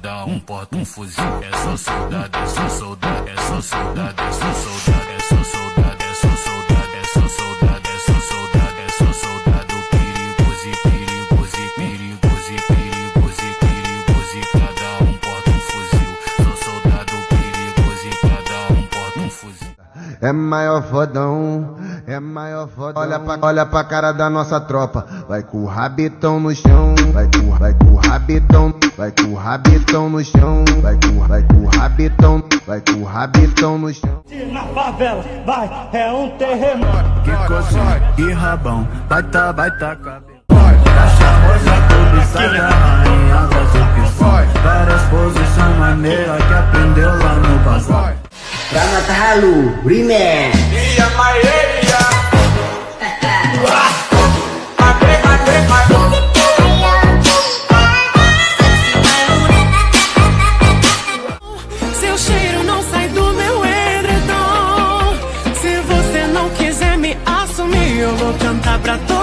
cada um porta um fuzil. É só soldado, é só soldado, é só soldado, é só soldado, é só soldado, é só soldado, é só soldado, é só soldado, é só soldado perigoso e perigoso e perigoso e perigoso e perigoso e cada um porta um fuzil. Sou soldado perigoso e cada um porta um fuzil. É maior fodão, é maior fodão. Olha pra cara da nossa tropa. Vai com o rabitão no chão, vai com o rabitão, vai com o rabitão no chão, vai com o rabitão, vai com o rabitão no chão. Na favela, vai, é um terremoto. Que cozinha e rabão, baita cabelo. Charmosa, cobiçada, rainha das opções. Várias posições maneiras que aprendeu lá no bazar. Ramata Halu, Remix. Ia Maia, Seu cheiro não sai do meu edredom. Se você não quiser me assumir, eu vou cantar pra todos.